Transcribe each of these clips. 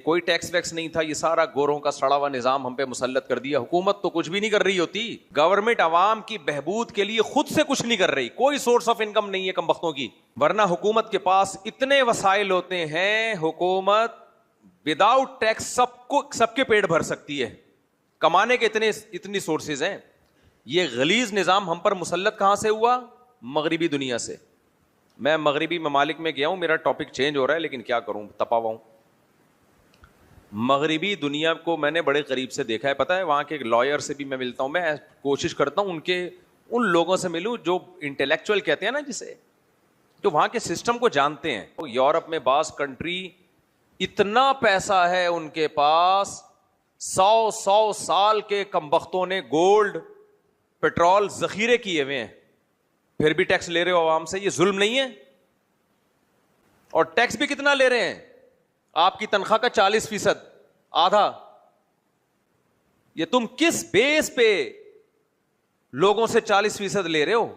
کوئی ٹیکس ویکس نہیں تھا, یہ سارا گوروں کا سڑا ہوا نظام ہم پہ مسلط کر دیا. حکومت تو کچھ بھی نہیں کر رہی ہوتی, گورنمنٹ عوام کی بہبود کے لیے خود سے کچھ نہیں کر رہی, کوئی سورس آف انکم نہیں ہے کمبختوں کی. ورنہ حکومت کے پاس اتنے وسائل ہوتے ہیں, حکومت وداؤٹ ٹیکس سب کے پیٹ بھر سکتی ہے, کمانے کے اتنی سورسز ہیں. یہ غلیظ نظام ہم پر مسلط کہاں سے ہوا؟ مغربی دنیا سے. میں مغربی ممالک میں گیا ہوں, میرا ٹاپک چینج ہو رہا ہے لیکن کیا کروں, تپا ہوا ہوں. مغربی دنیا کو میں نے بڑے قریب سے دیکھا ہے. پتہ ہے وہاں کے لائر سے بھی میں ملتا ہوں, میں کوشش کرتا ہوں ان لوگوں سے ملوں جو انٹلیکچوئل کہتے ہیں نا, جسے جو وہاں کے سسٹم کو جانتے ہیں. یورپ میں بعض کنٹری اتنا پیسہ ہے ان کے پاس, 100 سال کے کمبختوں نے گولڈ پیٹرول ذخیرے کیے ہوئے ہیں, پھر بھی ٹیکس لے رہے ہو عوام سے. یہ ظلم نہیں ہے؟ اور ٹیکس بھی کتنا لے رہے ہیں؟ آپ کی تنخواہ کا 40%, آدھا. یہ تم کس بیس پہ لوگوں سے 40% لے رہے ہو؟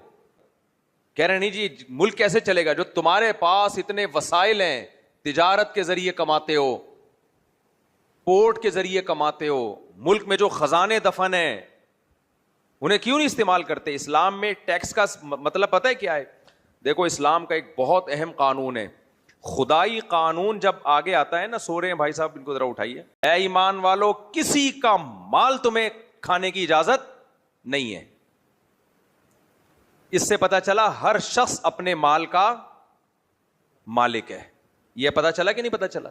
کہہ رہے نہیں جی ملک کیسے چلے گا جو تمہارے پاس اتنے وسائل ہیں, تجارت کے ذریعے کماتے ہو, پورٹ کے ذریعے کماتے ہو, ملک میں جو خزانے دفن ہیں انہیں کیوں نہیں استعمال کرتے؟ اسلام میں ٹیکس کا مطلب پتہ ہے کیا ہے؟ دیکھو اسلام کا ایک بہت اہم قانون ہے, خدائی قانون جب آگے آتا ہے نا, سو رہے ہیں بھائی صاحب, ان کو ذرا اٹھائیے. اے ایمان والو, کسی کا مال تمہیں کھانے کی اجازت نہیں ہے. اس سے پتا چلا ہر شخص اپنے مال کا مالک ہے. یہ پتا چلا کہ نہیں پتا چلا؟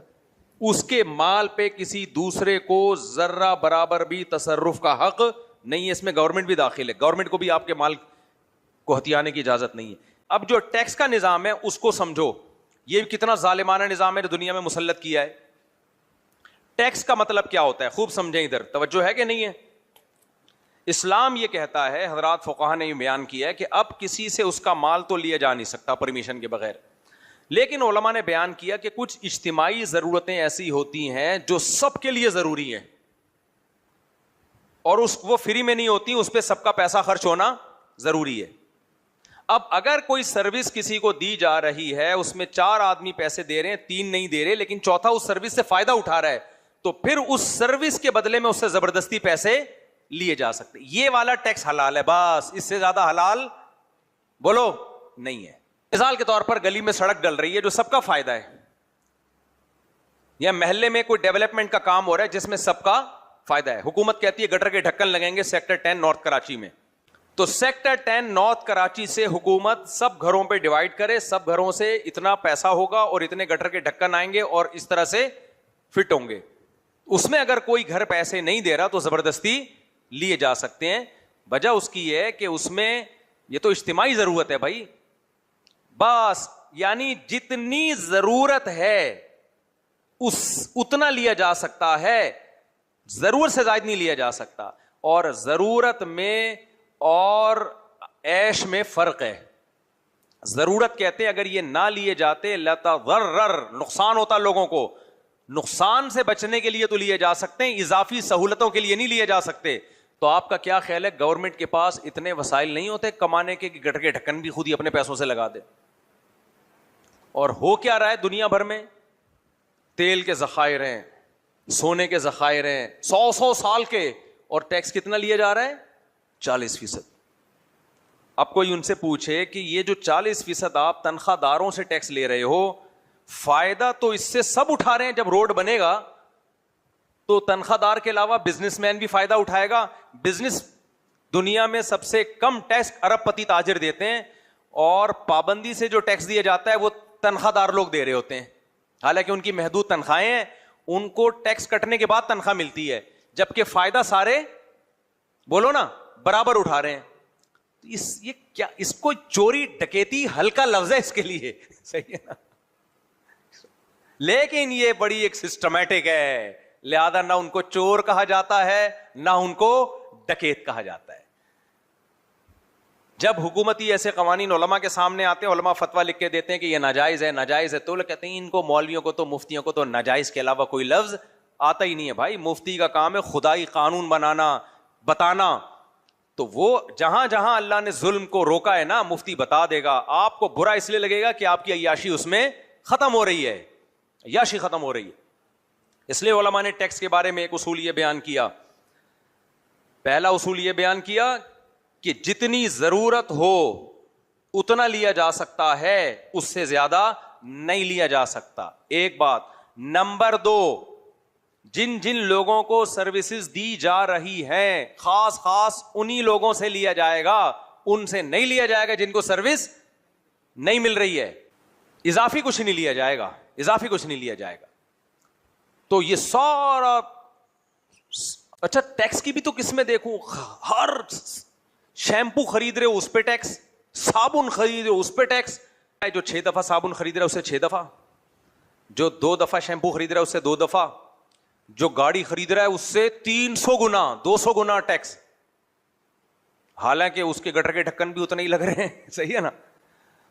اس کے مال پہ کسی دوسرے کو ذرہ برابر بھی تصرف کا حق نہیں ہے. اس میں گورنمنٹ بھی داخل ہے, گورنمنٹ کو بھی آپ کے مال کو ہتھیانے کی اجازت نہیں ہے. اب جو ٹیکس کا نظام ہے اس کو سمجھو, یہ کتنا ظالمانہ نظام ہے جو دنیا میں مسلط کیا ہے. ٹیکس کا مطلب کیا ہوتا ہے خوب سمجھیں, ادھر توجہ ہے کہ نہیں ہے؟ اسلام یہ کہتا ہے, حضرات فقہا نے یہ بیان کیا ہے کہ اب کسی سے اس کا مال تو لیا جا نہیں سکتا پرمیشن کے بغیر, لیکن علماء نے بیان کیا کہ کچھ اجتماعی ضرورتیں ایسی ہوتی ہیں جو سب کے لیے ضروری ہیں اور وہ فری میں نہیں ہوتی, اس پہ سب کا پیسہ خرچ ہونا ضروری ہے. اب اگر کوئی سروس کسی کو دی جا رہی ہے, اس میں 4 آدمی پیسے دے رہے ہیں, 3 نہیں دے رہے, لیکن چوتھا اس سروس سے فائدہ اٹھا رہا ہے, تو پھر اس سروس کے بدلے میں اس سے زبردستی پیسے لیے جا سکتے. یہ والا ٹیکس حلال ہے, بس اس سے زیادہ حلال بولو نہیں ہے. مثال کے طور پر گلی میں سڑک ڈل رہی ہے جو سب کا فائدہ ہے, یا محلے میں کوئی ڈیولپمنٹ کا کام ہو رہا ہے جس میں سب کا فائدہ ہے. حکومت کہتی ہے گٹر کے ڈھکن لگیں گے سیکٹر 10 نارتھ کراچی میں, تو سیکٹر 10 نارتھ کراچی سے حکومت سب گھروں پہ ڈیوائڈ کرے, سب گھروں سے اتنا پیسہ ہوگا اور اتنے گٹر کے ڈھکن آئیں گے اور اس طرح سے فٹ ہوں گے. اس میں اگر کوئی گھر پیسے نہیں دے رہا تو زبردستی لیے جا سکتے ہیں. وجہ اس کی ہے کہ اس میں یہ تو اجتماعی ضرورت ہے بھائی, بس یعنی جتنی ضرورت ہے اتنا لیا جا سکتا ہے, ضرورت سے زائد نہیں لیا جا سکتا. اور ضرورت میں اور عیش میں فرق ہے. ضرورت کہتے ہیں اگر یہ نہ لیے جاتے لتضرر, نقصان ہوتا لوگوں کو, نقصان سے بچنے کے لیے تو لیے جا سکتے ہیں, اضافی سہولتوں کے لیے نہیں لیے جا سکتے. تو آپ کا کیا خیال ہے, گورنمنٹ کے پاس اتنے وسائل نہیں ہوتے کمانے کے کہ گٹر کے ڈھکن بھی خود ہی اپنے پیسوں سے لگا دے؟ اور ہو کیا رہا ہے دنیا بھر میں, تیل کے ذخائر ہیں, سونے کے ذخائر ہیں 100 سال کے, اور ٹیکس کتنا لیا جا رہا ہے؟ 40%. اب کوئی ان سے پوچھے کہ یہ جو 40% آپ تنخواہ داروں سے ٹیکس لے رہے ہو, فائدہ تو اس سے سب اٹھا رہے ہیں, جب روڈ بنے گا تو تنخواہ دار کے علاوہ بزنس مین بھی فائدہ اٹھائے گا. بزنس دنیا میں سب سے کم ٹیکس ارب پتی تاجر دیتے ہیں, اور پابندی سے جو ٹیکس دیا جاتا ہے وہ تنخواہ دار لوگ دے رہے ہوتے ہیں, حالانکہ ان کی محدود تنخواہیں ہیں, ان کو ٹیکس کٹنے کے بعد تنخواہ ملتی ہے, جبکہ فائدہ سارے بولو نا برابر اٹھا رہے ہیں. یہ کیا, اس کو چوری ڈکیتی ہلکا لفظ ہے اس کے لیے, صحیح ہے نا, لیکن یہ بڑی ایک سسٹمیٹک ہے, لہذا نہ ان کو چور کہا جاتا ہے نہ ان کو ڈکیت کہا جاتا ہے. جب حکومتی ایسے قوانین علماء کے سامنے آتے ہیں, علماء فتویٰ لکھ کے دیتے ہیں کہ یہ ناجائز ہے ناجائز ہے, تو لوگ کہتے ہیں ان کو مولویوں کو تو مفتیوں کو تو ناجائز کے علاوہ کوئی لفظ آتا ہی نہیں ہے. بھائی مفتی کا کام ہے خدائی قانون بنانا, بتانا, تو وہ جہاں جہاں اللہ نے ظلم کو روکا ہے نا مفتی بتا دے گا. آپ کو برا اس لیے لگے گا کہ آپ کی عیاشی اس میں ختم ہو رہی ہے, عیاشی ختم ہو رہی ہے. اس لیے علماء نے ٹیکس کے بارے میں ایک اصول یہ بیان کیا, پہلا اصول یہ بیان کیا کہ جتنی ضرورت ہو اتنا لیا جا سکتا ہے, اس سے زیادہ نہیں لیا جا سکتا. ایک بات. نمبر 2, جن جن لوگوں کو سروسز دی جا رہی ہیں خاص انہی لوگوں سے لیا جائے گا, ان سے نہیں لیا جائے گا جن کو سروس نہیں مل رہی ہے. اضافی کچھ نہیں لیا جائے گا, اضافی کچھ نہیں لیا جائے گا. تو یہ سارا اچھا ٹیکس کی بھی تو قسمیں دیکھوں, ہر شیمپو خرید رہے ہو اس پہ ٹیکس, صابن خرید رہے ہو اس پہ ٹیکس. جو 6 دفعہ صابن خرید رہا ہے اسے 6 دفعہ, جو 2 دفعہ شیمپو خرید رہا ہے اسے 2 دفعہ, جو گاڑی خرید رہا ہے اس سے 300 گنا 200 گنا ٹیکس. حالانکہ اس کے گٹر کے ڈھکن بھی اتنے ہی لگ رہے ہیں, صحیح ہے نا.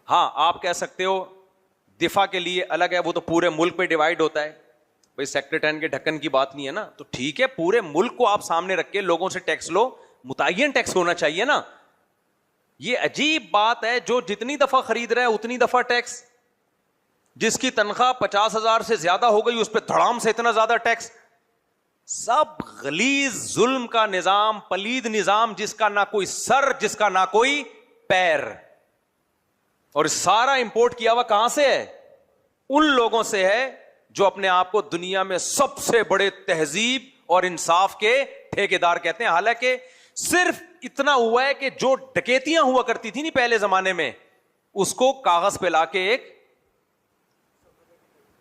ہاں آپ کہہ سکتے ہو دفاع کے لیے الگ ہے, وہ تو پورے ملک پہ ڈیوائڈ ہوتا ہے. بھائی سیکٹر 10 کے ڈھکن کی بات نہیں ہے نا, تو ٹھیک ہے پورے ملک کو آپ سامنے رکھ کے لوگوں سے ٹیکس لو, متعین ٹیکس ہونا چاہیے نا. یہ عجیب بات ہے, جو جتنی دفعہ خرید رہا ہے اتنی دفعہ ٹیکس, جس کی تنخواہ 50,000 سے زیادہ ہو گئی اس پہ دھڑام سے اتنا زیادہ ٹیکس. سب غلیظ ظلم کا نظام, پلید نظام, جس کا نہ کوئی سر جس کا نہ کوئی پیر. اور سارا امپورٹ کیا ہوا کہاں سے ہے؟ ان لوگوں سے ہے جو اپنے آپ کو دنیا میں سب سے بڑے تہذیب اور انصاف کے ٹھیکیدار کہتے ہیں. حالانکہ صرف اتنا ہوا ہے کہ جو ڈکیتیاں ہوا کرتی تھی نہیں پہلے زمانے میں, اس کو کاغذ پہ لا کے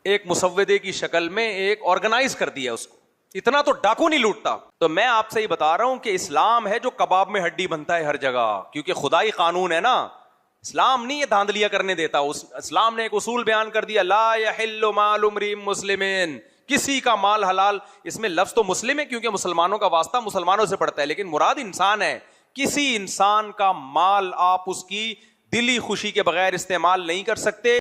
ایک مسودے کی شکل میں ایک آرگنائز کر دیا اس کو. اتنا تو ڈاکو نہیں لوٹتا. تو میں آپ سے ہی بتا رہا ہوں کہ اسلام ہے جو کباب میں ہڈی بنتا ہے ہر جگہ, کیونکہ خدائی قانون ہے نا. اسلام نہیں یہ دھاندلیاں کرنے دیتا. اسلام نے ایک اصول بیان کر دیا, لا یحل مال امرئ مسلم, کسی کا مال حلال. اس میں لفظ تو مسلم ہے کیونکہ مسلمانوں کا واسطہ مسلمانوں سے پڑتا ہے, لیکن مراد انسان ہے. کسی انسان کا مال آپ اس کی دلی خوشی کے بغیر استعمال نہیں کر سکتے.